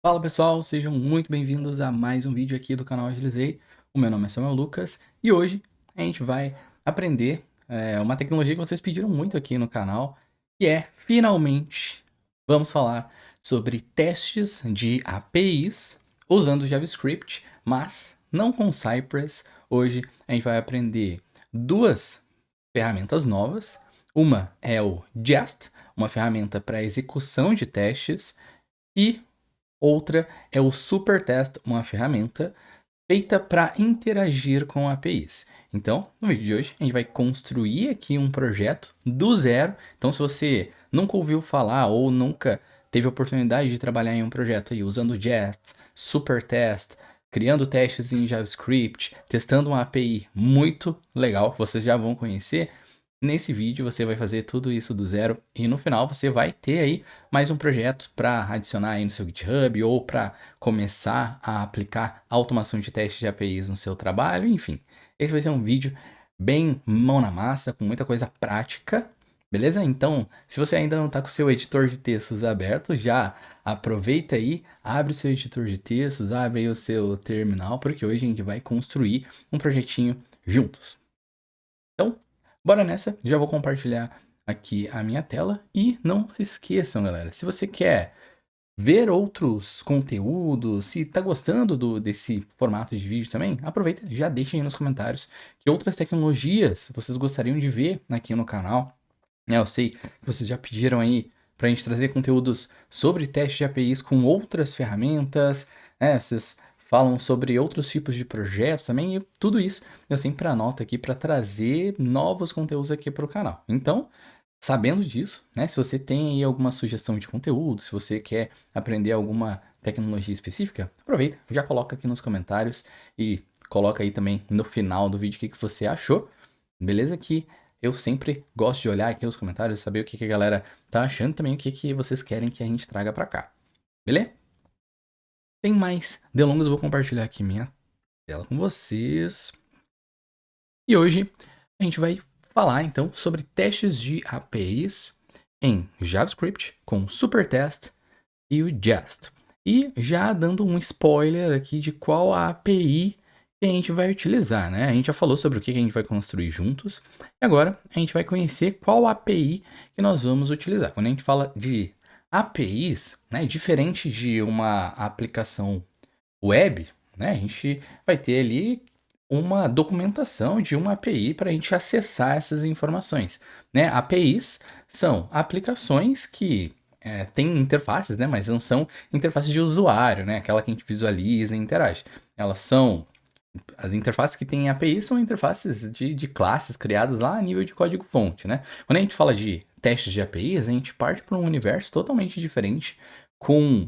Fala pessoal, sejam muito bem-vindos a mais um vídeo aqui do canal Agilizei. O meu nome é Samuel Lucas e hoje a gente vai aprender uma tecnologia que vocês pediram muito aqui no canal, que é, finalmente, vamos falar sobre testes de APIs usando JavaScript, mas não com Cypress. Hoje a gente vai aprender duas ferramentas novas. Uma é o Jest, uma ferramenta para execução de testes, e outra é o Supertest, uma ferramenta feita para interagir com APIs. Então, no vídeo de hoje, a gente vai construir aqui um projeto do zero. Então, se você nunca ouviu falar ou nunca teve a oportunidade de trabalhar em um projeto aí usando Jest, Supertest, criando testes em JavaScript, testando uma API muito legal, vocês já vão conhecer. Nesse vídeo você vai fazer tudo isso do zero e no final você vai ter aí mais um projeto para adicionar aí no seu GitHub ou para começar a aplicar automação de testes de APIs no seu trabalho, enfim. Esse vai ser um vídeo bem mão na massa, com muita coisa prática, beleza? Então, se você ainda não está com o seu editor de textos aberto, já aproveita aí, abre o seu editor de textos, abre aí o seu terminal, porque hoje a gente vai construir um projetinho juntos. Então, bora nessa, já vou compartilhar aqui a minha tela e não se esqueçam, galera, se você quer ver outros conteúdos, se tá gostando desse formato de vídeo também, aproveita, já deixa aí nos comentários que outras tecnologias vocês gostariam de ver aqui no canal. Eu sei que vocês já pediram aí pra gente trazer conteúdos sobre teste de APIs com outras ferramentas, né? Vocês falam sobre outros tipos de projetos também, e tudo isso eu sempre anoto aqui para trazer novos conteúdos aqui para o canal. Então, sabendo disso, né? Se você tem aí alguma sugestão de conteúdo, se você quer aprender alguma tecnologia específica, aproveita, já coloca aqui nos comentários e coloca aí também no final do vídeo o que você achou, beleza? Que eu sempre gosto de olhar aqui os comentários, saber o que a galera tá achando também, o que vocês querem que a gente traga para cá, beleza? Sem mais delongas, eu vou compartilhar aqui minha tela com vocês. E hoje a gente vai falar então sobre testes de APIs em JavaScript com Supertest e o Jest. E já dando um spoiler aqui de qual a API que a gente vai utilizar, né? A gente já falou sobre o que a gente vai construir juntos. E agora a gente vai conhecer qual API que nós vamos utilizar. Quando a gente fala de APIs, né, diferente de uma aplicação web, né, a gente vai ter ali uma documentação de uma API para a gente acessar essas informações, né? APIs são aplicações que têm interfaces, né? Mas não são interfaces de usuário, né? Aquela que a gente visualiza e interage. Elas são as interfaces que têm API são interfaces de classes criadas lá a nível de código-fonte, né? Quando a gente fala de testes de APIs, a gente parte para um universo totalmente diferente, com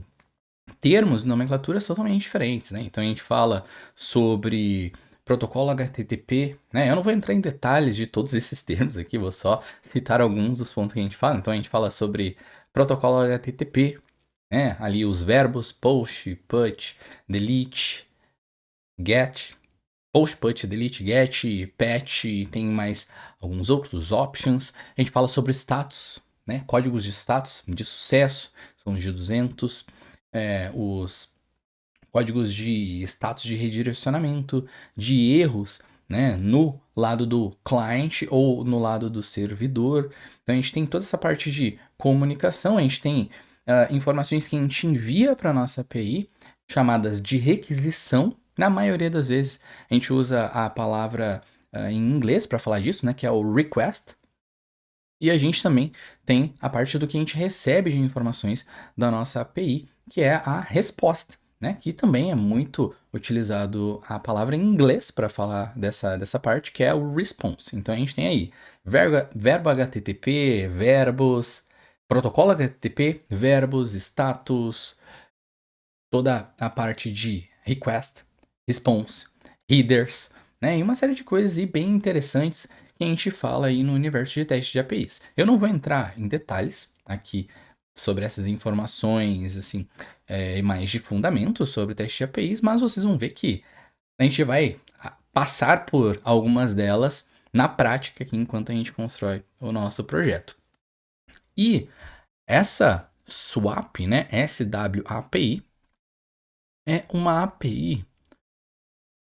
termos e nomenclaturas totalmente diferentes, né? Então a gente fala sobre protocolo HTTP, né? Eu não vou entrar em detalhes de todos esses termos aqui, vou só citar alguns dos pontos que a gente fala. Então a gente fala sobre protocolo HTTP, né? Ali os verbos post, put, delete, get, post, put, delete, get, patch, tem mais alguns outros options. A gente fala sobre status, né? Códigos de status de sucesso, são os de 200. Os códigos de status de redirecionamento, de erros, né, no lado do cliente ou no lado do servidor. Então a gente tem toda essa parte de comunicação, a gente tem informações que a gente envia para a nossa API, chamadas de requisição. Na maioria das vezes a gente usa a palavra em inglês para falar disso, né, que é o request. E a gente também tem a parte do que a gente recebe de informações da nossa API, que é a resposta, né? Que também é muito utilizado a palavra em inglês para falar dessa parte, que é o response. Então a gente tem aí verbo HTTP, verbos, protocolo HTTP, verbos, status, toda a parte de request, response, headers, né? E uma série de coisas aí bem interessantes que a gente fala aí no universo de testes de APIs. Eu não vou entrar em detalhes aqui sobre essas informações, assim, mais de fundamento sobre testes de APIs, mas vocês vão ver que a gente vai passar por algumas delas na prática aqui enquanto a gente constrói o nosso projeto. E essa swap, né, SWAPI, é uma API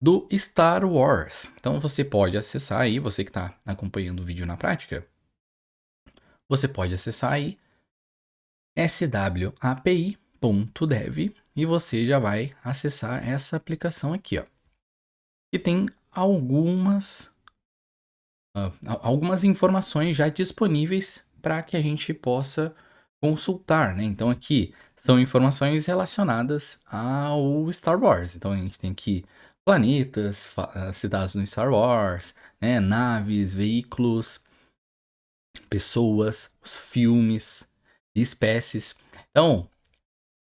do Star Wars. Então você pode acessar aí, você que está acompanhando o vídeo na prática, você pode acessar aí swapi.dev e você já vai acessar essa aplicação aqui, ó. E tem algumas informações já disponíveis para que a gente possa consultar, né? Então aqui são informações relacionadas ao Star Wars. Então a gente tem aqui planetas citados no Star Wars, né? Naves, veículos, pessoas, os filmes, espécies. Então,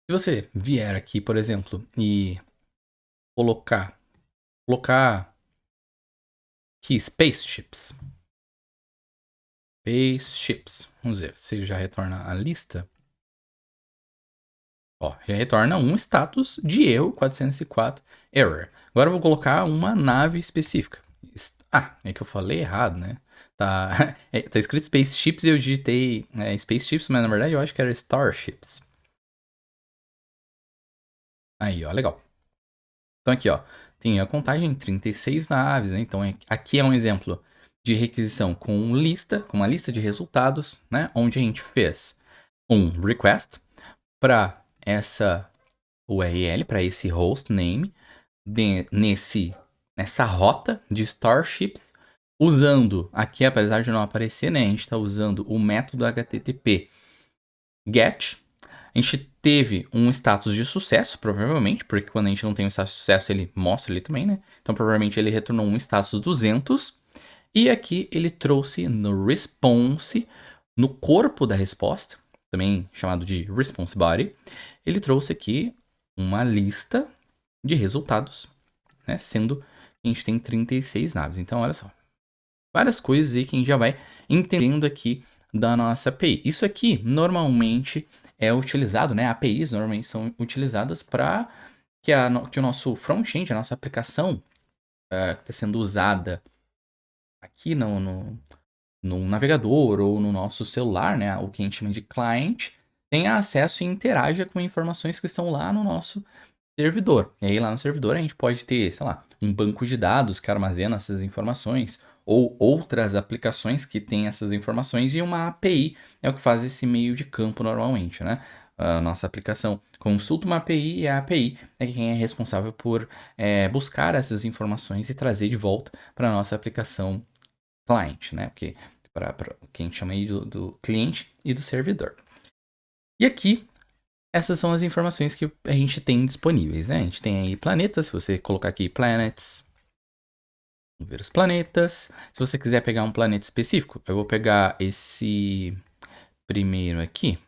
se você vier aqui, por exemplo, e colocar aqui spaceships. Spaceships. Vamos ver se ele já retorna a lista. Ó, já retorna um status de erro 404 error. Agora eu vou colocar uma nave específica. É que eu falei errado, né? Tá, tá escrito spaceships e eu digitei spaceships, mas na verdade eu acho que era starships. Aí, ó, legal. Então aqui, ó, tem a contagem de 36 naves, né? Então aqui é um exemplo de requisição com uma lista de resultados, né? Onde a gente fez um request para essa URL, para esse host name, nessa rota de starships, usando, aqui apesar de não aparecer, né? A gente está usando o método HTTP GET. A gente teve um status de sucesso, provavelmente, porque quando a gente não tem um status de sucesso, ele mostra ali também, né? Então, provavelmente ele retornou um status 200. E aqui ele trouxe no response, no corpo da resposta, também chamado de response body, ele trouxe aqui uma lista de resultados, né? Sendo que a gente tem 36 naves. Então, olha só. Várias coisas aí que a gente já vai entendendo aqui da nossa API. Isso aqui, normalmente, é utilizado, né? APIs normalmente são utilizadas para que o nosso front-end, a nossa aplicação que está sendo usada aqui no navegador ou no nosso celular, né? O que a gente chama de client, tenha acesso e interaja com informações que estão lá no nosso servidor. E aí lá no servidor a gente pode ter, sei lá, um banco de dados que armazena essas informações ou outras aplicações que têm essas informações e uma API é o que faz esse meio de campo normalmente, né? A nossa aplicação consulta uma API e a API é quem é responsável por buscar essas informações e trazer de volta para a nossa aplicação client, né? Porque para o que a gente chama aí do cliente e do servidor. E aqui essas são as informações que a gente tem disponíveis, né? A gente tem aí planetas, se você colocar aqui planets, vamos ver os planetas. Se você quiser pegar um planeta específico, eu vou pegar esse primeiro aqui.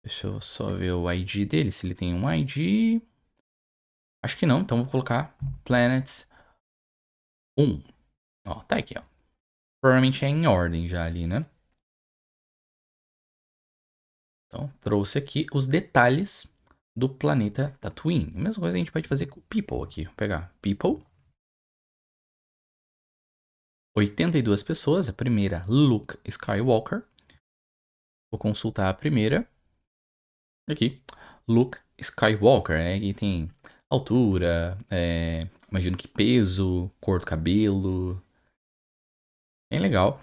Deixa eu só ver o ID dele, se ele tem um ID. Acho que não, então vou colocar planets 1. Ó, tá aqui, ó. Provavelmente é em ordem já ali, né? Então, trouxe aqui os detalhes do planeta Tatooine. A mesma coisa a gente pode fazer com People aqui. Vou pegar People. 82 pessoas. A primeira, Luke Skywalker. Vou consultar a primeira. Aqui, Luke Skywalker. Aqui tem altura, imagino que peso, cor do cabelo. Bem legal.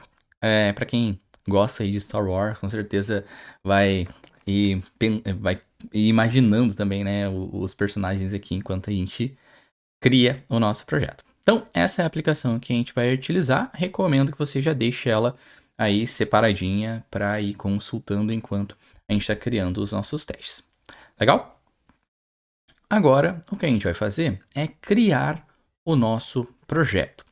Pra quem gosta aí de Star Wars, com certeza vai ir imaginando também, né, os personagens aqui enquanto a gente cria o nosso projeto. Então, essa é a aplicação que a gente vai utilizar. Recomendo que você já deixe ela aí separadinha para ir consultando enquanto a gente está criando os nossos testes. Legal? Agora, o que a gente vai fazer é criar o nosso projeto.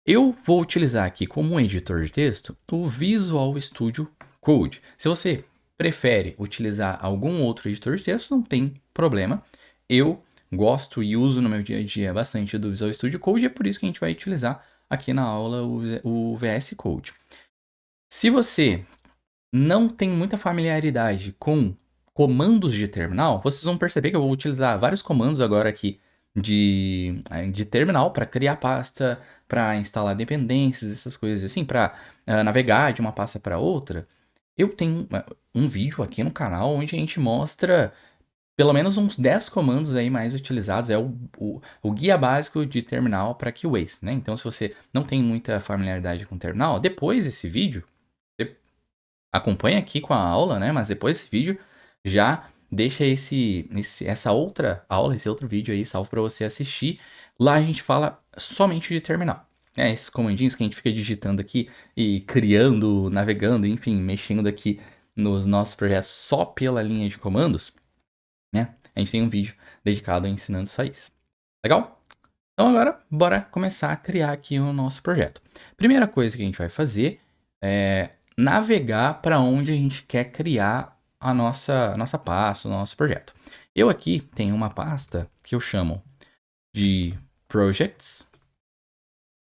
Eu vou utilizar aqui como um editor de texto o Visual Studio Code. Se você prefere utilizar algum outro editor de texto, não tem problema. Eu gosto e uso no meu dia a dia bastante do Visual Studio Code e é por isso que a gente vai utilizar aqui na aula o VS Code. Se você não tem muita familiaridade com comandos de terminal, vocês vão perceber que eu vou utilizar vários comandos agora aqui de terminal para criar pasta, para instalar dependências, essas coisas assim, para navegar de uma pasta para outra. Eu tenho um vídeo aqui no canal onde a gente mostra pelo menos uns 10 comandos aí mais utilizados, é o guia básico de terminal para Keybase, né? Então, se você não tem muita familiaridade com terminal, depois desse vídeo, você acompanha aqui com a aula, né? Mas depois desse vídeo, já deixa essa outra aula, esse outro vídeo aí salvo para você assistir. Lá a gente fala somente de terminal. Esses comandinhos que a gente fica digitando aqui e criando, navegando, enfim, mexendo aqui nos nossos projetos só pela linha de comandos, né? A gente tem um vídeo dedicado a ensinando só isso. Legal? Então agora, bora começar a criar aqui o nosso projeto. Primeira coisa que a gente vai fazer é navegar para onde a gente quer criar a nossa pasta, o nosso projeto. Eu aqui tenho uma pasta que eu chamo de Projects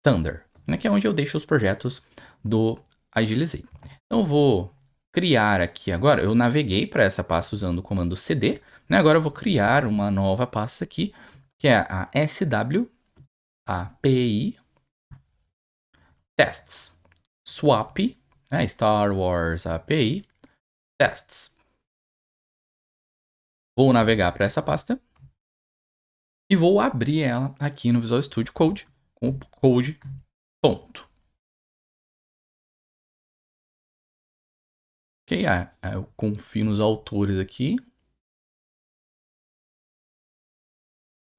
Thunder, né, que é onde eu deixo os projetos do Agilizei. Então eu vou criar aqui agora, eu naveguei para essa pasta usando o comando cd, né, agora eu vou criar uma nova pasta aqui, que é a SWAPI Tests. Swap, né, Star Wars API Tests. Vou navegar para essa pasta e vou abrir ela aqui no Visual Studio Code com o code ponto. Ok, eu confio nos autores aqui.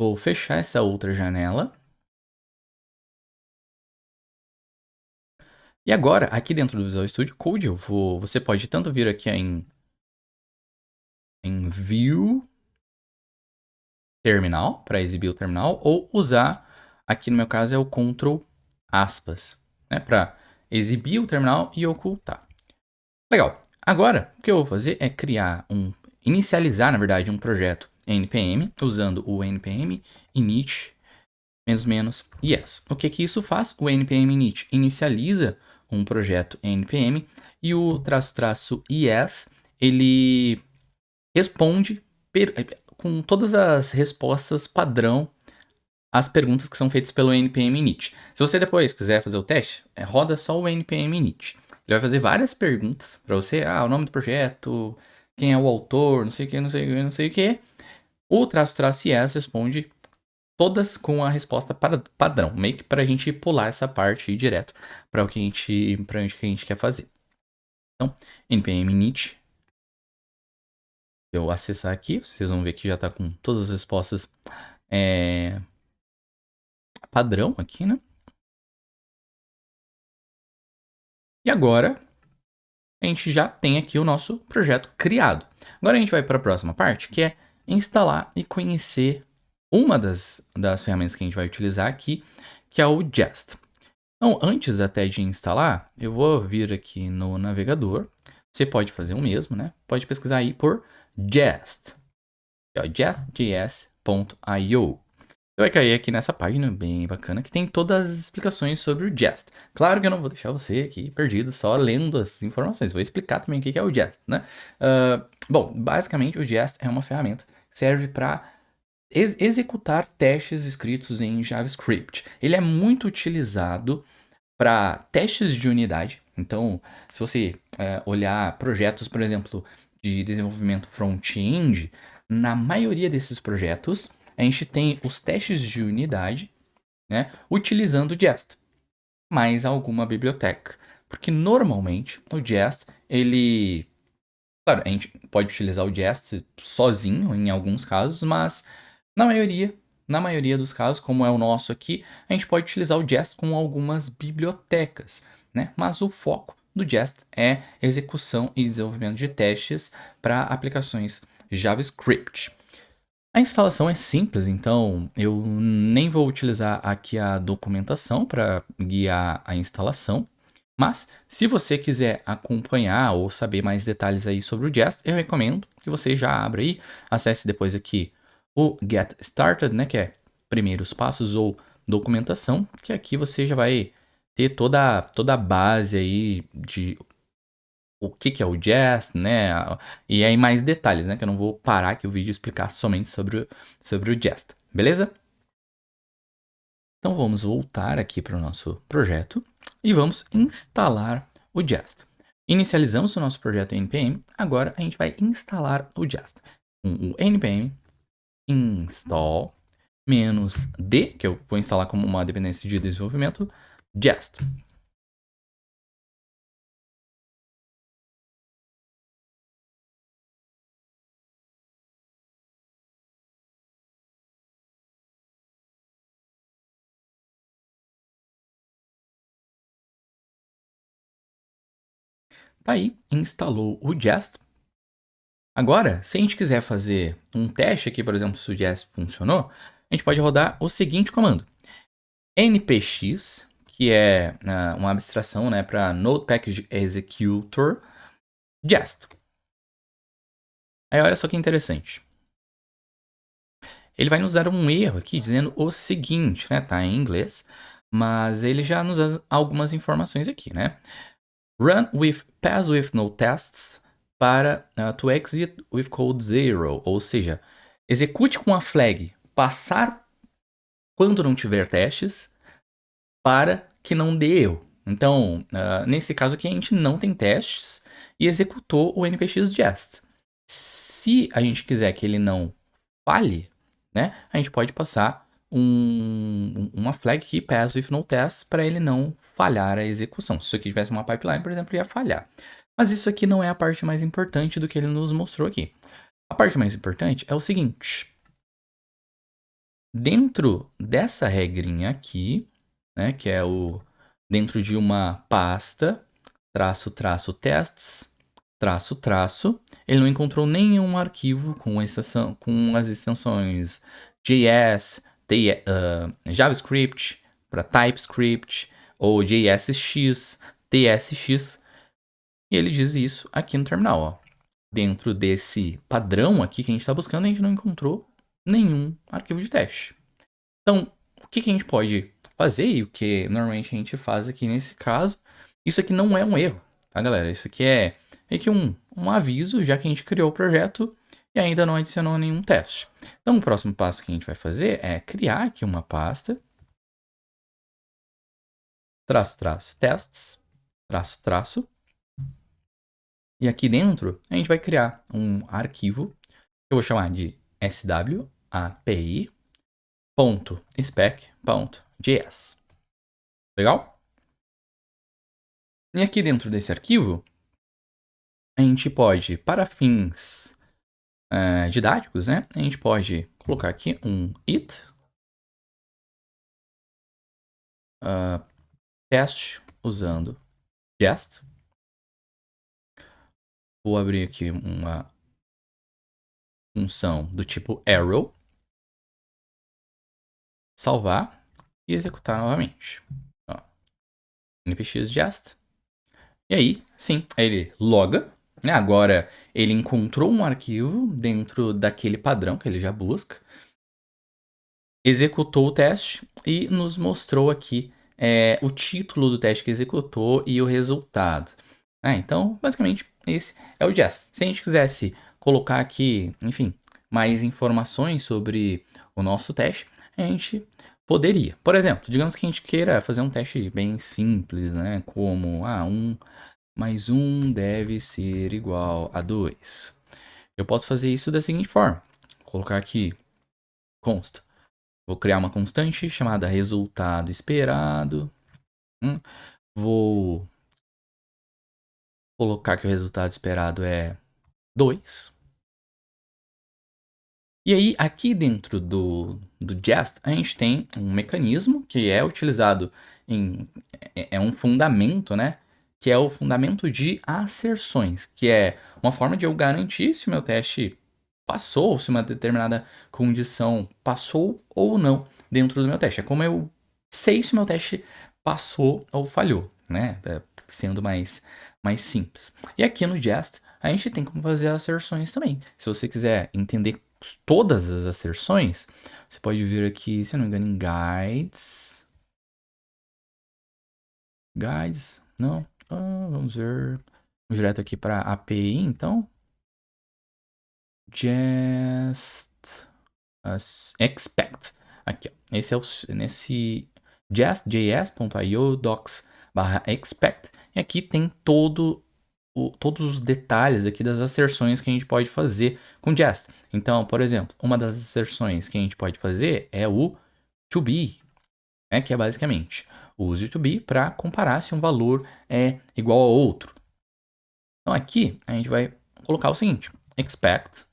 Vou fechar essa outra janela. E agora, aqui dentro do Visual Studio Code, você pode tanto vir aqui em View Terminal, para exibir o terminal, ou usar, aqui no meu caso é o Ctrl aspas, né, para exibir o terminal e ocultar. Legal. Agora, o que eu vou fazer é inicializar, na verdade, um projeto npm, usando o npm init -yes. O que isso faz? O npm init inicializa um projeto npm e o --yes, ele responde com todas as respostas padrão às perguntas que são feitas pelo npm init. Se você depois quiser fazer o teste, roda só o npm init. Ele vai fazer várias perguntas para você, o nome do projeto, quem é o autor, não sei o que, não sei o que, não sei o que. O --yes responde todas com a resposta padrão, meio que para a gente pular essa parte e ir direto para o que a gente quer fazer. Então, npm init, eu acessar aqui, vocês vão ver que já está com todas as respostas padrão aqui, né? E agora, a gente já tem aqui o nosso projeto criado. Agora a gente vai para a próxima parte, que é instalar e conhecer uma das ferramentas que a gente vai utilizar aqui, que é o Jest. Então, antes até de instalar, eu vou vir aqui no navegador. Você pode fazer o mesmo, né? Pode pesquisar aí por Jest. Jest.js.io. Você vai cair aqui nessa página bem bacana que tem todas as explicações sobre o Jest. Claro que eu não vou deixar você aqui perdido só lendo as informações. Vou explicar também o que é o Jest, né? Bom, basicamente o Jest é uma ferramenta que serve para executar testes escritos em JavaScript. Ele é muito utilizado para testes de unidade. Então, se você olhar projetos, por exemplo, de desenvolvimento front-end, na maioria desses projetos, a gente tem os testes de unidade, né, utilizando o Jest, mais alguma biblioteca. Porque normalmente o Jest, claro, a gente pode utilizar o Jest sozinho em alguns casos, mas na maioria dos casos, como é o nosso aqui, a gente pode utilizar o Jest com algumas bibliotecas, né? Mas o foco do Jest é execução e desenvolvimento de testes para aplicações JavaScript. A instalação é simples, então eu nem vou utilizar aqui a documentação para guiar a instalação. Mas, se você quiser acompanhar ou saber mais detalhes aí sobre o Jest, eu recomendo que você já abra aí, acesse depois aqui o Get Started, né, que é primeiros passos ou documentação, que aqui você já vai ter toda a base aí de o que é o Jest, né, e aí mais detalhes, né, que eu não vou parar aqui o vídeo e explicar somente sobre o Jest, beleza? Então vamos voltar aqui para o nosso projeto e vamos instalar o Jest. Inicializamos o nosso projeto em npm, agora a gente vai instalar o Jest. com o npm install -d, que eu vou instalar como uma dependência de desenvolvimento, Jest. Tá aí, instalou o Jest. Agora, se a gente quiser fazer um teste aqui, por exemplo, se o Jest funcionou, a gente pode rodar o seguinte comando: npx, que é uma abstração, né, para Node Package Executor, Jest. Aí olha só que interessante. Ele vai nos dar um erro aqui dizendo o seguinte, né? Tá em inglês, mas ele já nos dá algumas informações aqui, né? Run with pass with no tests para to exit with code 0, ou seja, execute com a flag passar quando não tiver testes para que não dê erro. Então, nesse caso aqui a gente não tem testes e executou o npx jest. Se a gente quiser que ele não falhe, né, a gente pode passar uma flag aqui, pass with no test, para ele não falhar a execução. Se isso aqui tivesse uma pipeline, por exemplo, ia falhar. Mas isso aqui não é a parte mais importante do que ele nos mostrou aqui. A parte mais importante é o seguinte: dentro dessa regrinha aqui, né, que é o dentro de uma pasta, --tests, --, ele não encontrou nenhum arquivo com as extensões JS, JavaScript, para TypeScript, ou JSX, TSX, e ele diz isso aqui no terminal, ó. Dentro desse padrão aqui que a gente está buscando, a gente não encontrou nenhum arquivo de teste. Então, o que a gente pode fazer, e o que normalmente a gente faz aqui nesse caso, isso aqui não é um erro, tá, galera? Isso aqui é meio que um aviso, já que a gente criou o projeto e ainda não adicionou nenhum teste. Então, o próximo passo que a gente vai fazer é criar aqui uma pasta, --tests, --, e aqui dentro a gente vai criar um arquivo que eu vou chamar de swapi.spec.js. Legal? E aqui dentro desse arquivo, a gente pode, para fins didáticos, né? A gente pode colocar aqui um it teste usando Jest. Vou abrir aqui uma função do tipo arrow, salvar e executar novamente. Ó, npx jest. E aí, sim, ele loga, né? Agora ele encontrou um arquivo dentro daquele padrão que ele já busca, executou o teste e nos mostrou aqui o título do teste que executou e o resultado. Então, basicamente, esse é o Jest. Se a gente quisesse colocar aqui, enfim, mais informações sobre o nosso teste, a gente poderia. Por exemplo, digamos que a gente queira fazer um teste bem simples, né? Como, 1 mais 1 deve ser igual a 2. Eu posso fazer isso da seguinte forma. Vou colocar aqui consta. Vou criar uma constante chamada resultado esperado. Vou colocar que o resultado esperado é 2. E aí, aqui dentro do Jest, a gente tem um mecanismo que é utilizado é um fundamento, né? Que é o fundamento de asserções, que é uma forma de eu garantir se o meu teste passou, se uma determinada condição passou ou não dentro do meu teste. É como eu sei se o meu teste passou ou falhou, né? Sendo mais simples. E aqui no Jest, a gente tem como fazer asserções também. Se você quiser entender todas as asserções, você pode vir aqui, se eu não me engano, em Guides. Guides, não. Vamos ver. Vamos direto aqui para API, então. Just expect. Aqui, ó. Esse é nesse jest.js.io docs/expect. E aqui tem todo todos os detalhes aqui das asserções que a gente pode fazer com Jest. Então, por exemplo, uma das asserções que a gente pode fazer é o to be, né, que é basicamente use o to be para comparar se um valor é igual ao outro. Então aqui a gente vai colocar o seguinte: expect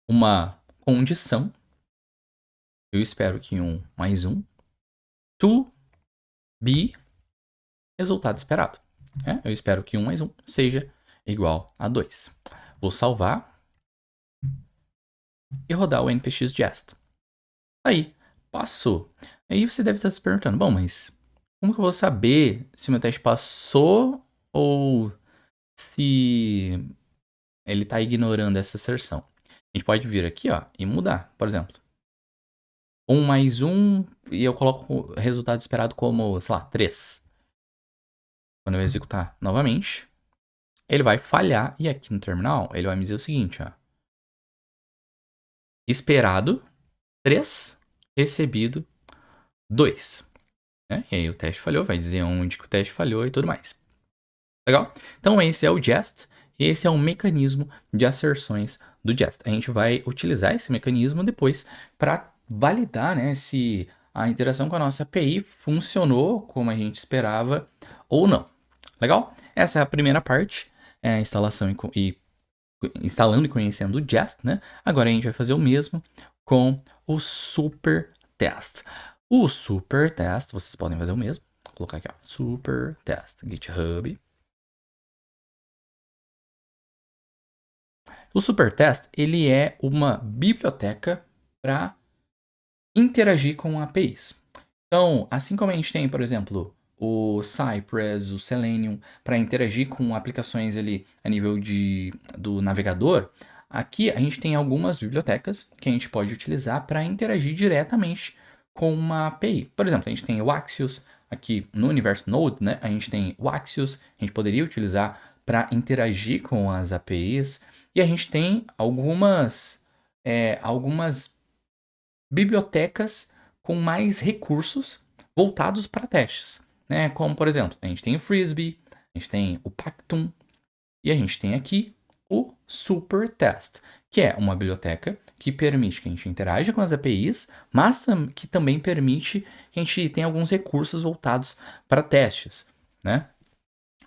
uma condição, eu espero que 1 mais 1, to be resultado esperado. Né? Eu espero que 1 mais 1 seja igual a 2. Vou salvar e rodar o npx jest. Aí, passou. Aí você deve estar se perguntando, bom, mas como que eu vou saber se o meu teste passou ou se ele está ignorando essa asserção? A gente pode vir aqui, ó, e mudar. Por exemplo, 1 mais 1 e eu coloco o resultado esperado como, sei lá, 3. Quando eu executar novamente, ele vai falhar e aqui no terminal ele vai me dizer o seguinte, ó. Esperado 3, recebido 2. Né? E aí o teste falhou, vai dizer onde que o teste falhou e tudo mais. Legal? Então esse é o Jest, e esse é um mecanismo de asserções do Jest. A gente vai utilizar esse mecanismo depois para validar, né, se a interação com a nossa API funcionou como a gente esperava ou não. Legal? Essa é a primeira parte, a instalação instalando e conhecendo o Jest, né? Agora a gente vai fazer o mesmo com o Super Test. O Super Test, vocês podem fazer o mesmo. Vou colocar aqui, ó, Super Test, GitHub. O Super Test, ele é uma biblioteca para interagir com APIs. Então, assim como a gente tem, por exemplo, o Cypress, o Selenium, para interagir com aplicações ali a nível do navegador, aqui a gente tem algumas bibliotecas que a gente pode utilizar para interagir diretamente com uma API. Por exemplo, a gente tem o Axios, aqui no universo Node, né? A gente tem o Axios, a gente poderia utilizar para interagir com as APIs, e a gente tem algumas bibliotecas com mais recursos voltados para testes, né? Como, por exemplo, a gente tem o Frisbee, a gente tem o Pactum e a gente tem aqui o Supertest, que é uma biblioteca que permite que a gente interaja com as APIs, mas que também permite que a gente tenha alguns recursos voltados para testes, né?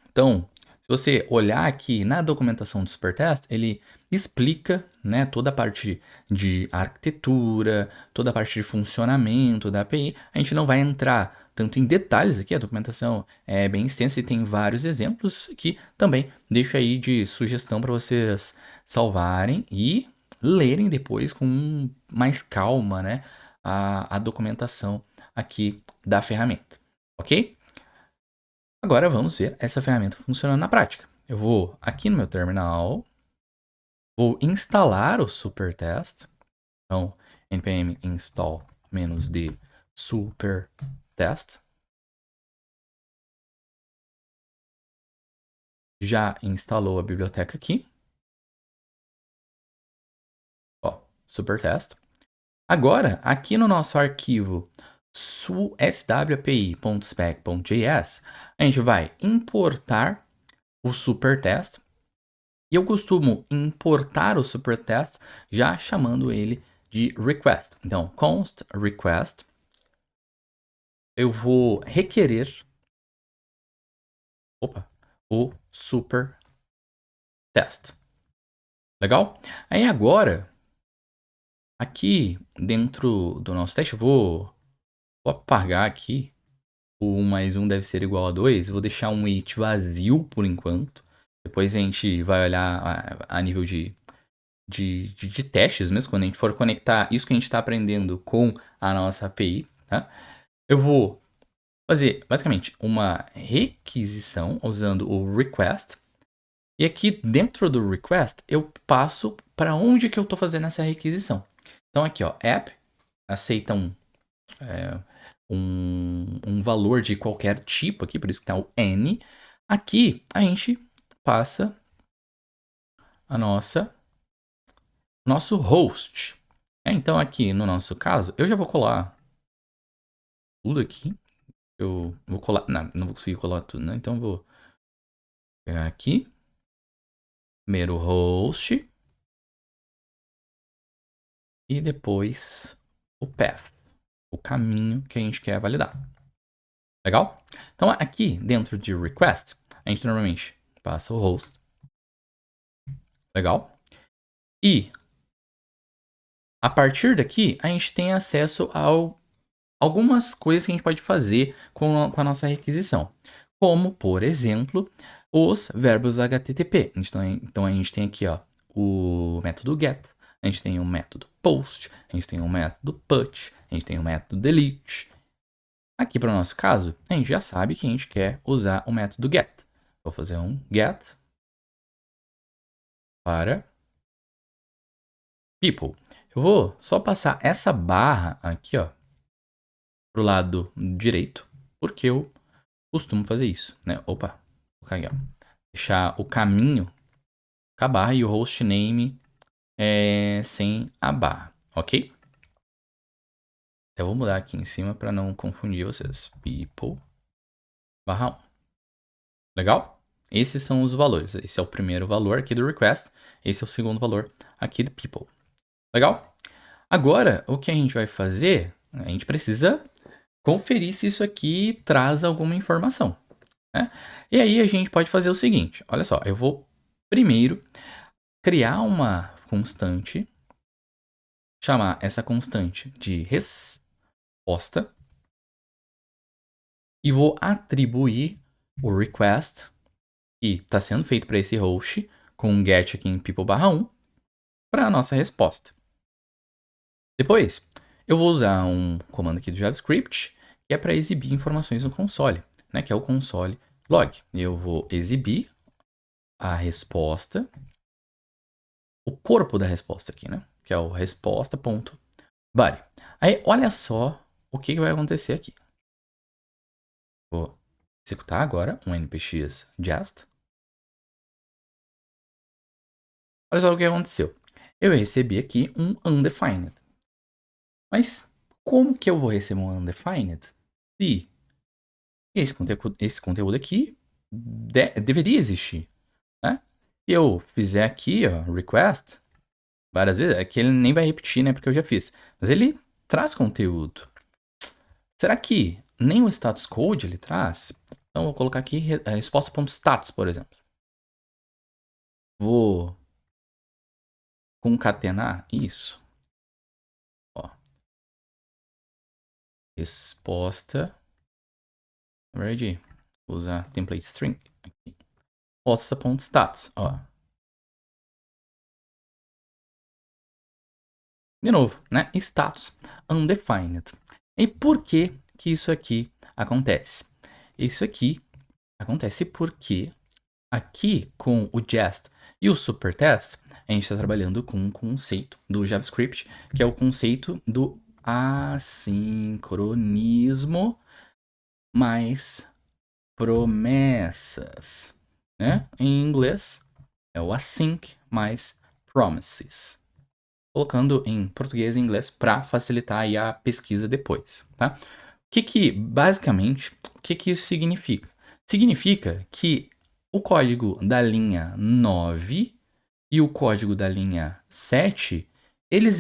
Então, se você olhar aqui na documentação do Supertest, ele explica, né, toda a parte de arquitetura, toda a parte de funcionamento da API. A gente não vai entrar tanto em detalhes aqui, a documentação é bem extensa e tem vários exemplos que também deixo aí de sugestão para vocês salvarem e lerem depois com mais calma, né, a documentação aqui da ferramenta, ok? Agora vamos ver essa ferramenta funcionando na prática. Eu vou aqui no meu terminal, vou instalar o Supertest. Então, npm install -d supertest. Já instalou a biblioteca aqui. Ó, Supertest. Agora, aqui no nosso arquivo swapI.spec.js, a gente vai importar o Supertest. E eu costumo importar o Supertest já chamando ele de request. Então, const request, eu vou requerer o Supertest. Legal? Aí agora, aqui dentro do nosso teste, vou apagar aqui. O 1 mais 1 deve ser igual a 2. Vou deixar um it vazio por enquanto. Depois a gente vai olhar a nível de testes mesmo, quando a gente for conectar isso que a gente está aprendendo com a nossa API, tá? Eu vou fazer, basicamente, uma requisição usando o request. E aqui dentro do request, eu passo para onde que eu estou fazendo essa requisição. Então aqui, ó, app, aceita um valor de qualquer tipo aqui, por isso que está o n. Aqui a gente passa a nosso host. Então aqui no nosso caso, eu já vou colar tudo aqui. Eu vou colar, não vou conseguir colar tudo, né? Então eu vou pegar aqui, Primeiro o host. E depois o path, o caminho que a gente quer validar. Legal? Então aqui dentro de request, a gente normalmente passa o host. Legal? E a partir daqui, a gente tem acesso a algumas coisas que a gente pode fazer com a nossa requisição. Como, por exemplo, os verbos HTTP. Então a gente tem aqui ó, o método get, a gente tem o método post, a gente tem o método put, a gente tem o método delete. Aqui para o nosso caso, a gente já sabe que a gente quer usar o método get. Vou fazer um get para people. Eu vou só passar essa barra aqui, ó, pro lado direito, porque eu costumo fazer isso, né? Opa, vou colocar aqui, ó. Deixar o caminho com a barra e o hostname sem a barra, ok? Eu vou mudar aqui em cima para não confundir vocês. People barra 1. Legal? Esses são os valores. Esse é o primeiro valor aqui do request. Esse é o segundo valor aqui do people. Legal? Agora, o que a gente vai fazer? A gente precisa conferir se isso aqui traz alguma informação, né? E aí a gente pode fazer o seguinte. Olha só, eu vou primeiro criar uma constante, chamar essa constante de resposta e vou atribuir o request que está sendo feito para esse host com um get aqui em people/1 para a nossa resposta. Depois, eu vou usar um comando aqui do JavaScript que é para exibir informações no console, né, que é o console log. Eu vou exibir a resposta, o corpo da resposta aqui, né, que é o resposta.body. Aí, olha só o que vai acontecer aqui. Vou executar agora um npx just. Olha só o que aconteceu. Eu recebi aqui um undefined. Mas como que eu vou receber um undefined se esse conteúdo aqui deveria existir, né? Se eu fizer aqui, ó, request, várias vezes, é que ele nem vai repetir, né? Porque eu já fiz. Mas ele traz conteúdo. Será que nem o status code ele traz? Então, eu vou colocar aqui resposta.status, por exemplo. Vou concatenar isso. Ó. Resposta. Na verdade, vou usar template string aqui. Resposta.status, ó. De novo, né? Status undefined. E por que que isso aqui acontece? Isso aqui acontece porque aqui com o jest e o supertest, a gente está trabalhando com um conceito do JavaScript, que é o conceito do assincronismo mais promessas, né? Em inglês é o async mais promises. Colocando em português e inglês para facilitar aí a pesquisa depois, tá? Basicamente, o que isso significa? Significa que o código da linha 9 e o código da linha 7, eles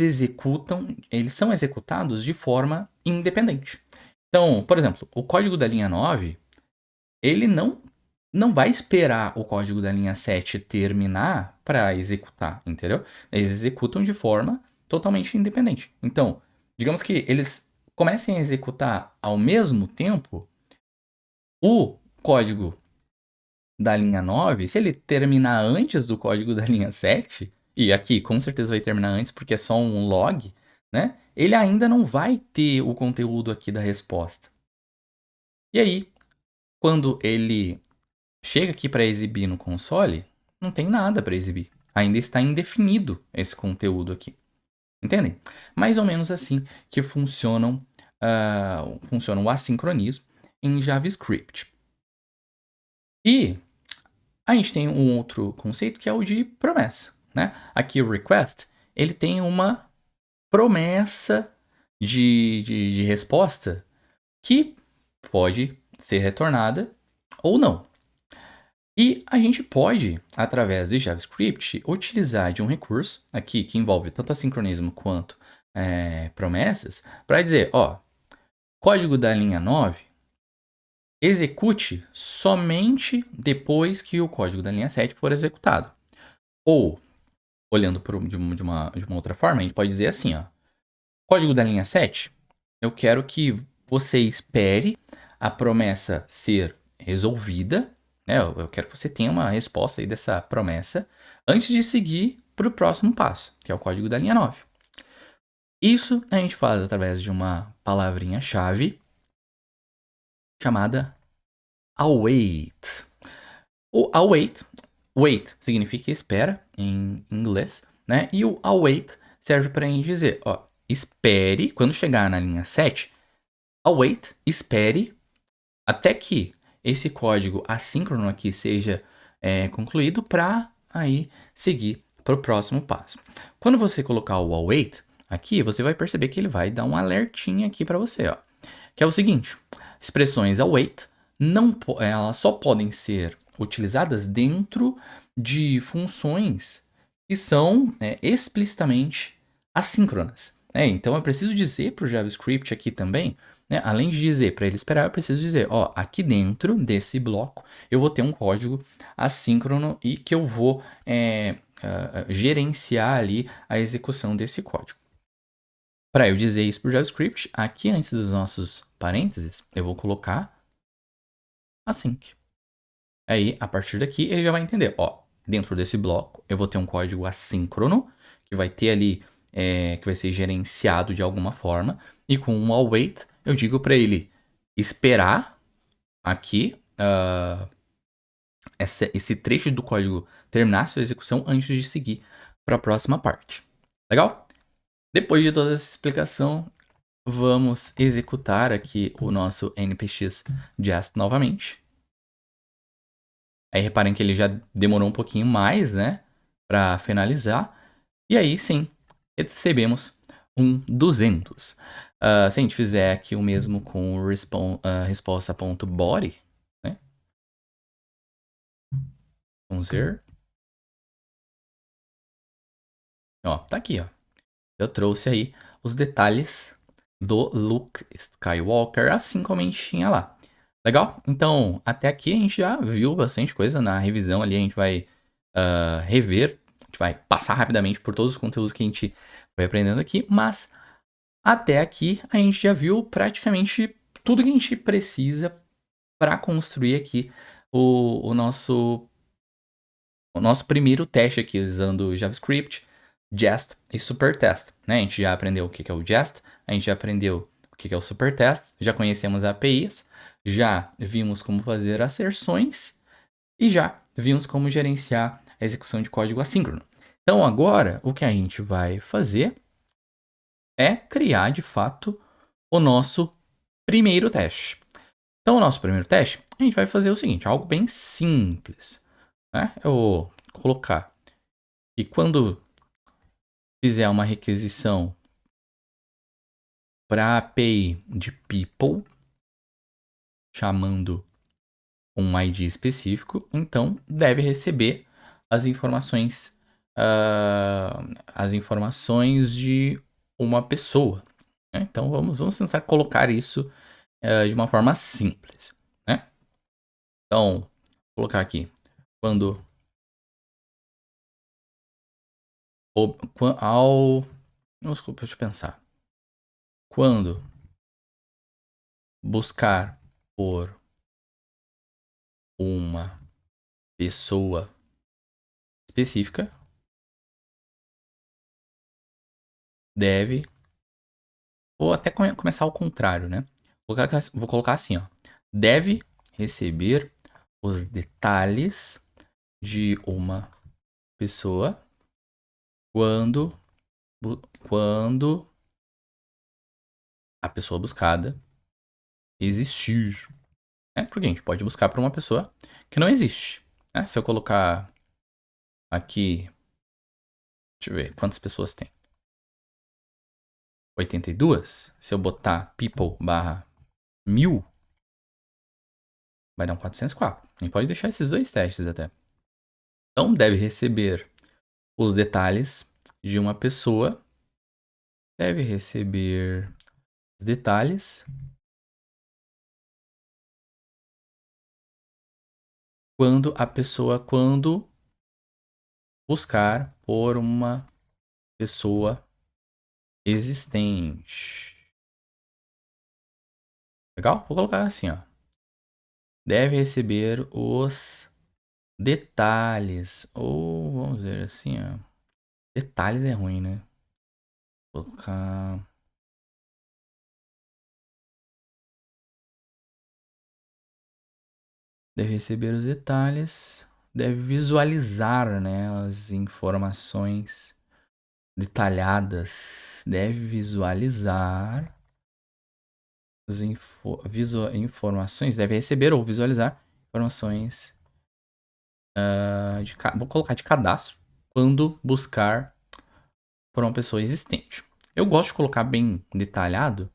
são executados de forma independente. Então, por exemplo, o código da linha 9, ele não vai esperar o código da linha 7 terminar para executar, entendeu? Eles executam de forma totalmente independente. Então, digamos que eles comecem a executar ao mesmo tempo, o código da linha 9, se ele terminar antes do código da linha 7, e aqui com certeza vai terminar antes porque é só um log, né? Ele ainda não vai ter o conteúdo aqui da resposta. E aí, quando ele chega aqui para exibir no console, não tem nada para exibir. Ainda está indefinido esse conteúdo aqui. Entendem? Mais ou menos assim que funciona o assincronismo em JavaScript. E a gente tem um outro conceito que é o de promessa, né? Aqui o request, ele tem uma promessa de resposta que pode ser retornada ou não. E a gente pode, através de JavaScript, utilizar de um recurso aqui que envolve tanto assincronismo quanto promessas, para dizer, ó, código da linha 9 execute somente depois que o código da linha 7 for executado. Ou, olhando de uma outra forma, a gente pode dizer assim, ó, código da linha 7, eu quero que você espere a promessa ser resolvida, né? Eu quero que você tenha uma resposta aí dessa promessa antes de seguir para o próximo passo, que é o código da linha 9. Isso a gente faz através de uma palavrinha-chave chamada await. O await, wait significa espera em inglês, né? E o await serve para a gente dizer, ó, espere, quando chegar na linha 7, await, espere até que esse código assíncrono aqui seja concluído para aí seguir para o próximo passo. Quando você colocar o await aqui, você vai perceber que ele vai dar um alertinho aqui para você, ó, que é o seguinte: expressões await elas só podem ser utilizadas dentro de funções que são explicitamente assíncronas. Então eu preciso dizer para o JavaScript aqui também, né, além de dizer para ele esperar, eu preciso dizer, ó, aqui dentro desse bloco eu vou ter um código assíncrono e que eu vou gerenciar ali a execução desse código. Para eu dizer isso para o JavaScript, aqui antes dos nossos parênteses, eu vou colocar async. Aí, a partir daqui, ele já vai entender, ó, dentro desse bloco, eu vou ter um código assíncrono, que vai ter ali, que vai ser gerenciado de alguma forma, e com um await, eu digo para ele esperar aqui esse trecho do código terminar sua execução antes de seguir para a próxima parte. Legal? Depois de toda essa explicação, vamos executar aqui o nosso npx jest novamente. Aí reparem que ele já demorou um pouquinho mais, né, para finalizar. E aí sim, recebemos um 200. Se a gente fizer aqui o mesmo com o resposta.body, né, vamos ver. Ó, tá aqui, ó. Eu trouxe aí os detalhes do Luke Skywalker, assim como a gente tinha lá. Legal? Então, até aqui a gente já viu bastante coisa na revisão ali. A gente vai rever, a gente vai passar rapidamente por todos os conteúdos que a gente vai aprendendo aqui. Mas até aqui a gente já viu praticamente tudo que a gente precisa para construir aqui o nosso primeiro teste aqui usando JavaScript, Jest e SuperTest, né? A gente já aprendeu o que é o Jest, a gente já aprendeu o que é o SuperTest, já conhecemos APIs, já vimos como fazer asserções e já vimos como gerenciar a execução de código assíncrono. Então agora o que a gente vai fazer é criar de fato o nosso primeiro teste. Então o nosso primeiro teste, a gente vai fazer o seguinte, algo bem simples, né? Eu vou colocar e quando fizer uma requisição para a API de people, chamando um ID específico, então deve receber as informações de uma pessoa. Né? Então vamos tentar colocar isso de uma forma simples. Né? Então, vou colocar aqui quando desculpa, deixa eu pensar. Quando buscar por uma pessoa específica, deve, ou até começar ao contrário, né? Vou colocar assim, ó. Deve receber os detalhes de uma pessoa quando a pessoa buscada existir. Né? Porque a gente pode buscar para uma pessoa que não existe. Né? Se eu colocar aqui, deixa eu ver quantas pessoas tem. 82. Se eu botar people barra 1000, vai dar um 404. A gente pode deixar esses dois testes até. Então, deve receber os detalhes de uma pessoa. Deve receber os detalhes quando buscar por uma pessoa existente. Legal? Vou colocar assim, ó. Deve receber os detalhes. Ou, vamos ver assim, ó. Detalhes é ruim, né? Vou colocar... Deve receber os detalhes. Deve visualizar, né, as informações detalhadas. Deve visualizar as informações. Deve receber ou visualizar informações vou colocar de cadastro quando buscar por uma pessoa existente. Eu gosto de colocar bem detalhado,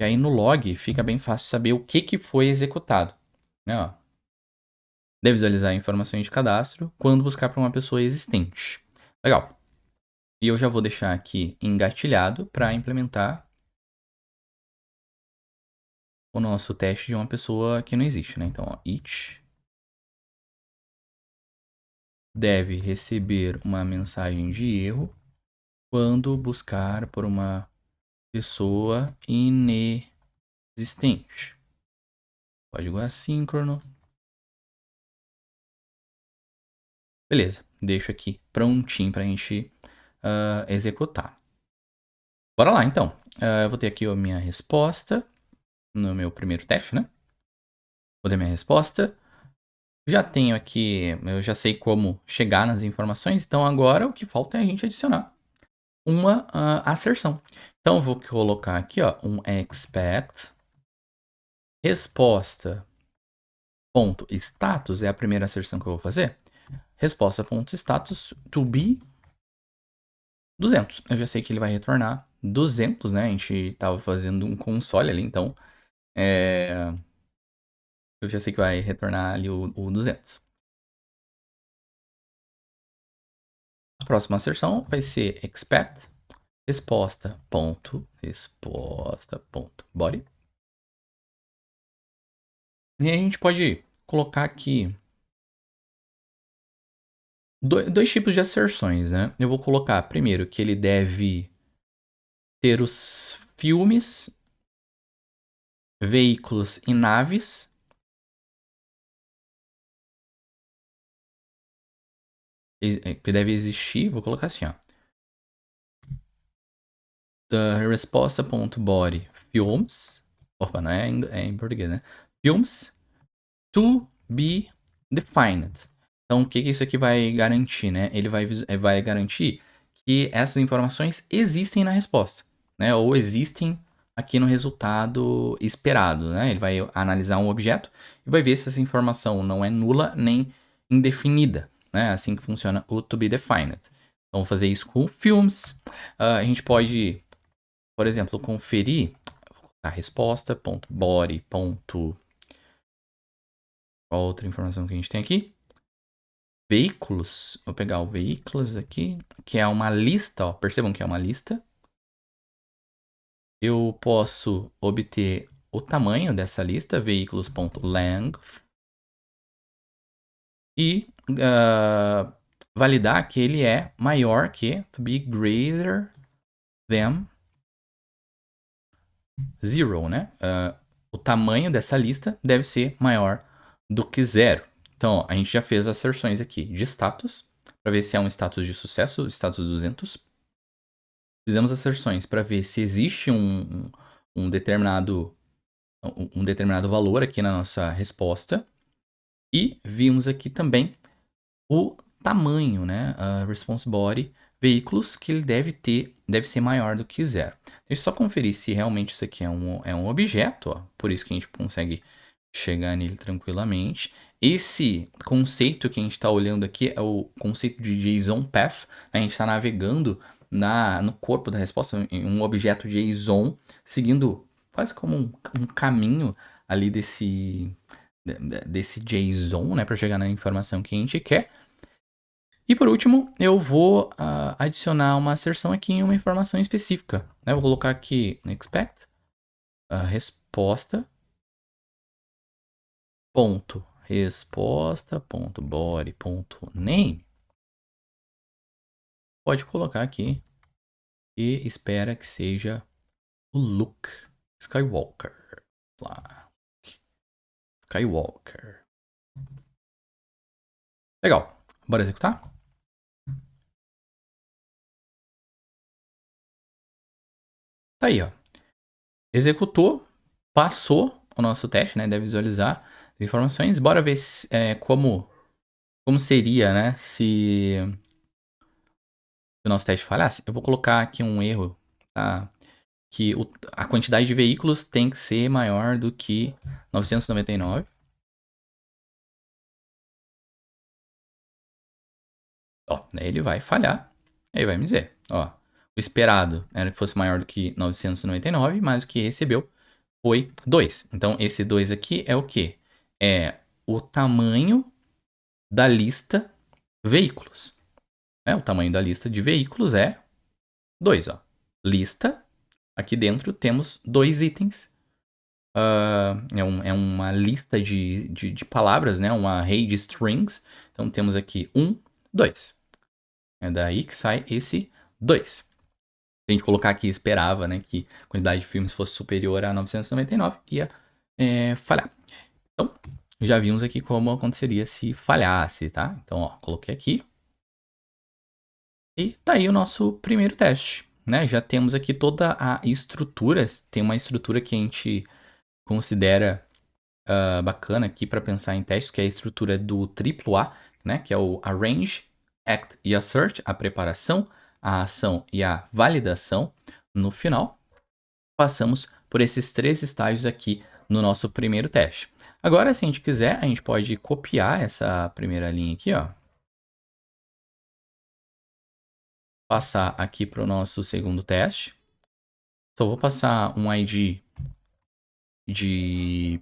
e aí no log fica bem fácil saber o que foi executado. Né, ó. Deve visualizar informações de cadastro quando buscar por uma pessoa existente. Legal. E eu já vou deixar aqui engatilhado para implementar o nosso teste de uma pessoa que não existe, né? Então, ó, it deve receber uma mensagem de erro quando buscar por uma pessoa inexistente. Código assíncrono. Beleza, deixo aqui prontinho para a gente executar. Bora lá, então. Eu vou ter aqui a minha resposta no meu primeiro teste, né? Vou ter minha resposta. Já tenho aqui, eu já sei como chegar nas informações, então agora o que falta é a gente adicionar uma asserção. Então eu vou colocar aqui, ó, um expect resposta ponto status é a primeira asserção que eu vou fazer. Resposta ponto status to be 200. Eu já sei que ele vai retornar 200, né? A gente estava fazendo um console ali, então eu já sei que vai retornar ali o 200. A próxima asserção vai ser expect resposta.body. E aí a gente pode colocar aqui dois tipos de asserções, né? Eu vou colocar primeiro que ele deve ter os filmes, veículos e naves. Que deve existir, vou colocar assim, ó. Resposta.body films. Opa, não é em português, né? Films to be defined. Então, o que isso aqui vai garantir, né? Ele vai garantir que essas informações existem na resposta, né? Ou existem aqui no resultado esperado, né? Ele vai analisar um objeto e vai ver se essa informação não é nula nem indefinida, né? Assim que funciona o to be defined. Então, vou fazer isso com filmes. A gente pode, por exemplo, conferir a resposta.body. Qual outra informação que a gente tem aqui? Veículos. Vou pegar o veículos aqui, que é uma lista, ó. Percebam que é uma lista. Eu posso obter o tamanho dessa lista, veículos.length, e validar que ele é maior que, to be greater than 0, né? O tamanho dessa lista deve ser maior do que 0. Então, ó, a gente já fez asserções aqui de status, para ver se é um status de sucesso, status 200. Fizemos asserções para ver se existe um determinado valor aqui na nossa resposta. E vimos aqui também o tamanho, né? Response body veículos, que ele deve ser maior do que 0. Deixa eu só conferir se realmente isso aqui é um objeto, ó, por isso que a gente consegue chegar nele tranquilamente. Esse conceito que a gente está olhando aqui é o conceito de JSON Path, né? A gente está navegando no corpo da resposta, em um objeto JSON, seguindo quase como um caminho ali desse JSON, né, para chegar na informação que a gente quer. E por último, eu vou adicionar uma asserção aqui em uma informação específica. Né? Eu vou colocar aqui expect resposta ponto resposta ponto body ponto name. Pode colocar aqui e espera que seja o Luke Skywalker. Lá. Skywalker. Legal. Bora executar? Tá aí, ó. Executou, passou o nosso teste, né? Deve visualizar as informações. Bora ver como seria, né? Se o nosso teste falhasse. Eu vou colocar aqui um erro, tá? Que a quantidade de veículos tem que ser maior do que 999. Ó, daí ele vai falhar. Aí vai me dizer, ó. O esperado era que fosse maior do que 999, mas o que recebeu foi 2. Então, esse 2 aqui é o quê? É o tamanho da lista veículos. O tamanho da lista de veículos é 2, ó. Lista. Aqui dentro temos 2 itens. É uma lista de palavras, né? Uma array de strings. Então, temos aqui 1, 2. É daí que sai esse 2. Se a gente colocar aqui, esperava, né, que a quantidade de filmes fosse superior a 999, ia falhar. Então, já vimos aqui como aconteceria se falhasse, tá? Então, ó, coloquei aqui. E tá aí o nosso primeiro teste, né? Já temos aqui toda a estrutura. Tem uma estrutura que a gente considera bacana aqui para pensar em testes, que é a estrutura do AAA, né? Que é o Arrange, Act e Assert, a preparação, a ação e a validação. No final, passamos por esses 3 estágios aqui no nosso primeiro teste. Agora, se a gente quiser, a gente pode copiar essa primeira linha aqui, ó. Passar aqui para o nosso segundo teste. Só vou passar um ID de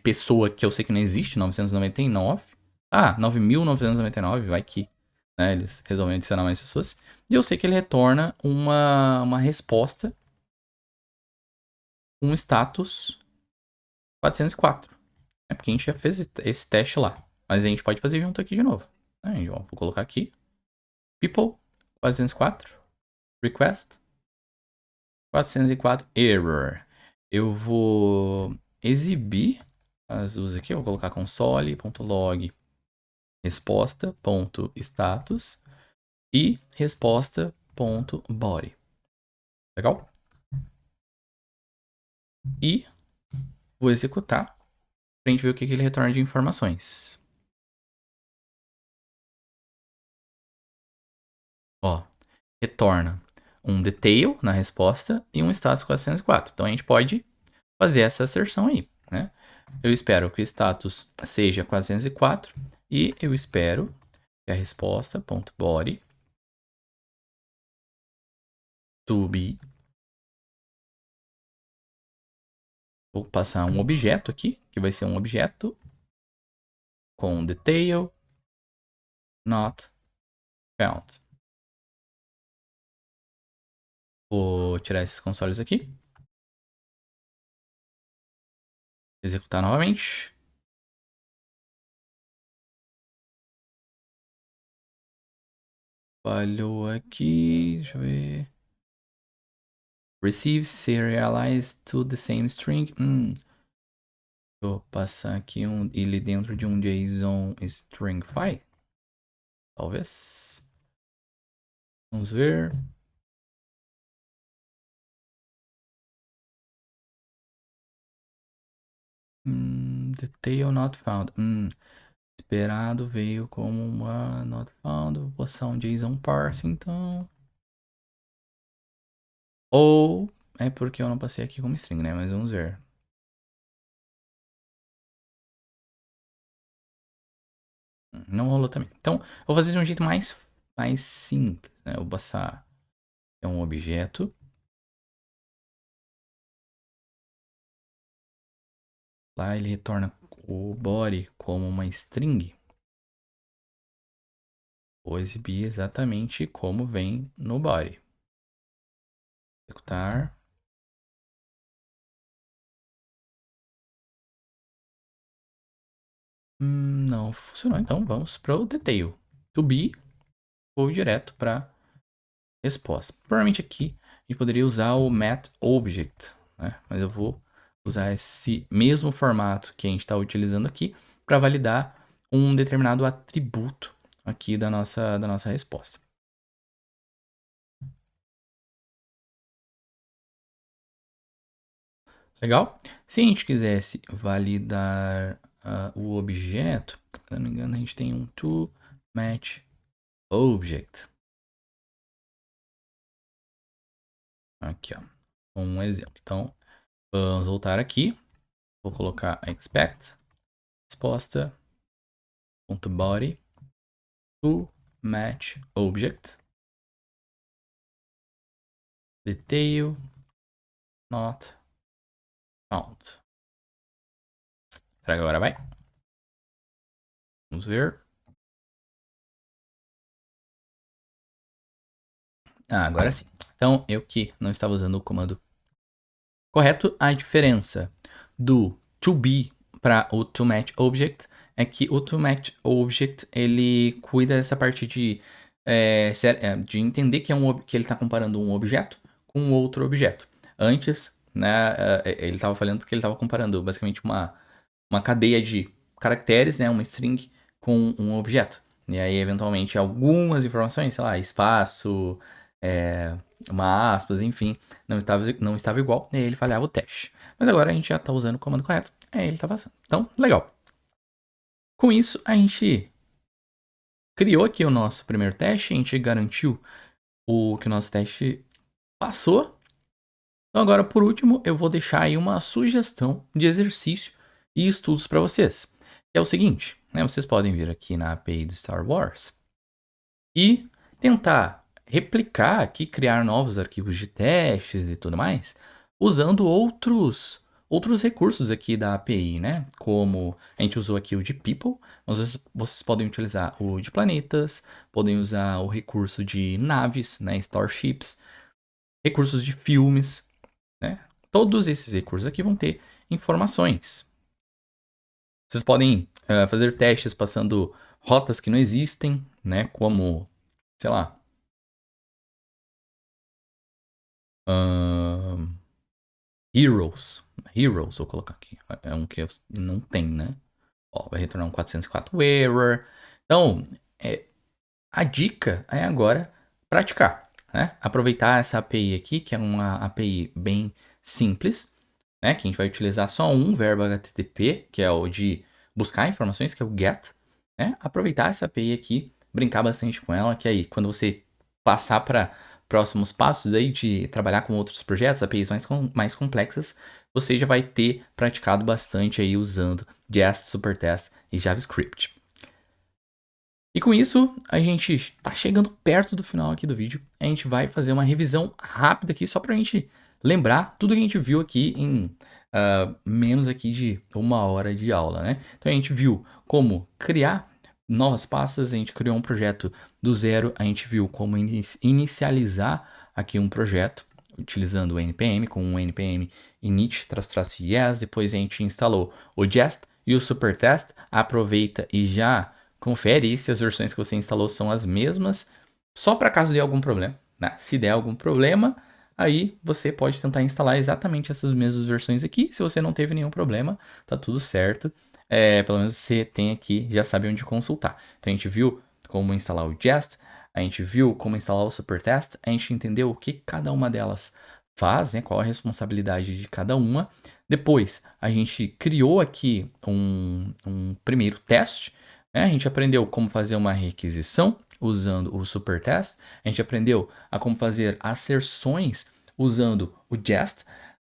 pessoa que eu sei que não existe, 999. Ah, 9.999, vai que, né, eles resolvem adicionar mais pessoas. E eu sei que ele retorna uma resposta, um status 404. É porque a gente já fez esse teste lá. Mas a gente pode fazer junto aqui de novo. Vou colocar aqui. People 404. Request 404. Error. Eu vou exibir as duas aqui. Eu vou colocar console.log resposta.status e resposta.body. Legal? E vou executar pra gente ver o que ele retorna de informações. Ó, retorna um detail na resposta e um status 404. Então a gente pode fazer essa asserção aí, né? Eu espero que o status seja 404 e eu espero que a resposta.body to be. Vou passar um objeto aqui, que vai ser um objeto com detail not found. Vou tirar esses consoles aqui. Executar novamente. Falhou aqui. Deixa eu ver. Receive serialized to the same string. Deixa eu passar aqui ele dentro de um JSON string file. Talvez. Vamos ver. Detail not found. Esperado veio como uma not found. Vou passar um JSON parse então. Ou é porque eu não passei aqui como string, né? Mas vamos ver. Não rolou também. Então, eu vou fazer de um jeito mais simples, né? Eu vou passar um objeto. lá ele retorna o body como uma string. Vou exibir exatamente como vem no body. Executar. Não funcionou, então vamos para o detail. To be, vou direto para resposta. Provavelmente aqui a gente poderia usar o mat object, né? Mas eu vou usar esse mesmo formato que a gente está utilizando aqui para validar um determinado atributo aqui da nossa resposta. Legal? Se a gente quisesse validar o objeto, se não me engano, a gente tem um toMatch object. Aqui, ó. Um exemplo. Então, vamos voltar aqui. Vou colocar expect resposta .body toMatch object detail not found. Será que agora vai? Vamos ver. Agora sim. Então, eu que não estava usando o comando correto, a diferença do to be para o toMatch object é que o toMatch object ele cuida dessa parte de entender que, que ele está comparando um objeto com outro objeto. Antes, né, ele estava falando porque ele estava comparando basicamente uma cadeia de caracteres, né, uma string, com um objeto. E aí, eventualmente, algumas informações, sei lá, espaço, uma aspas, enfim, não estava igual, e aí ele falhava o teste. Mas agora a gente já está usando o comando correto, aí ele está passando. Então, legal. Com isso, a gente criou aqui o nosso primeiro teste, a gente garantiu que o nosso teste passou. Então agora, por último, eu vou deixar aí uma sugestão de exercício e estudos para vocês. Que é o seguinte, né? Vocês podem vir aqui na API do Star Wars e tentar replicar aqui, criar novos arquivos de testes e tudo mais, usando outros recursos aqui da API, né? Como a gente usou aqui o de People, mas vocês podem utilizar o de planetas, podem usar o recurso de naves, né? Starships, recursos de filmes, né? Todos esses recursos aqui vão ter informações. Vocês podem fazer testes passando rotas que não existem, né? Como, sei lá, Heroes. Heroes, vou colocar aqui. É um que não tem, né? Ó, vai retornar um 404 error. Então, a dica é agora praticar, né? Aproveitar essa API aqui, que é uma API bem simples, né? Que a gente vai utilizar só um verbo HTTP, que é o de buscar informações, que é o get, né? Aproveitar essa API aqui, brincar bastante com ela, que aí quando você passar para próximos passos aí de trabalhar com outros projetos, APIs mais complexas, você já vai ter praticado bastante aí usando Jest, Supertest e JavaScript. E com isso, a gente está chegando perto do final aqui do vídeo. A gente vai fazer uma revisão rápida aqui, só para a gente lembrar tudo que a gente viu aqui em menos aqui de 1 hora de aula, né? Então a gente viu como criar novas pastas, a gente criou um projeto do zero, a gente viu como inicializar aqui um projeto, utilizando o npm, com o npm init-yes, depois a gente instalou o Jest e o Supertest, aproveita e já confere se as versões que você instalou são as mesmas, só para caso dê algum problema, né? Se der algum problema, aí você pode tentar instalar exatamente essas mesmas versões aqui. Se você não teve nenhum problema, tá tudo certo. Pelo menos você tem aqui, já sabe onde consultar. Então a gente viu como instalar o Jest, a gente viu como instalar o Supertest, a gente entendeu o que cada uma delas faz, né? Qual a responsabilidade de cada uma. Depois a gente criou aqui um primeiro teste. A gente aprendeu como fazer uma requisição usando o Supertest. A gente aprendeu a como fazer asserções usando o Jest.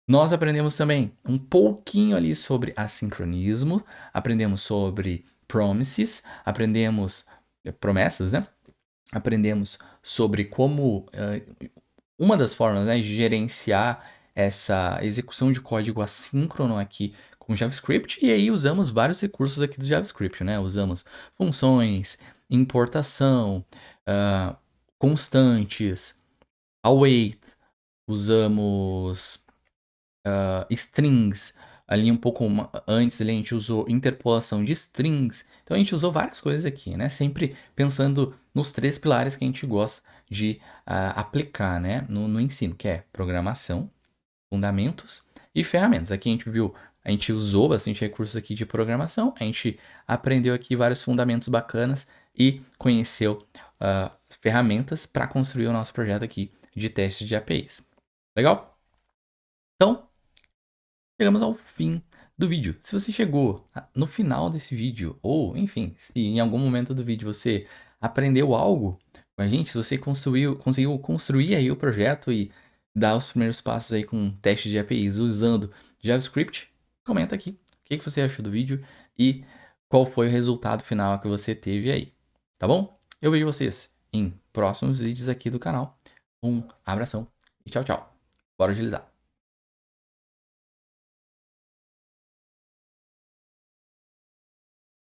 Nós aprendemos também um pouquinho ali sobre assincronismo, aprendemos sobre promises, aprendemos promessas, né? Aprendemos sobre como uma das formas, né, de gerenciar essa execução de código assíncrono aqui com com JavaScript, e aí usamos vários recursos aqui do JavaScript, né? Usamos funções, importação, constantes, await, usamos strings, ali um pouco antes ali a gente usou interpolação de strings, então a gente usou várias coisas aqui, né? Sempre pensando nos 3 pilares que a gente gosta de aplicar, né? No ensino, que é programação, fundamentos e ferramentas. Aqui a gente viu, a gente usou bastante recursos aqui de programação, a gente aprendeu aqui vários fundamentos bacanas e conheceu ferramentas para construir o nosso projeto aqui de teste de APIs. Legal? Então, chegamos ao fim do vídeo. Se você chegou no final desse vídeo, ou enfim, se em algum momento do vídeo você aprendeu algo com a gente, se você conseguiu construir aí o projeto e dar os primeiros passos aí com teste de APIs usando JavaScript, comenta aqui o que você achou do vídeo e qual foi o resultado final que você teve aí, tá bom? Eu vejo vocês em próximos vídeos aqui do canal. Um abração e tchau, tchau. Bora agilizar.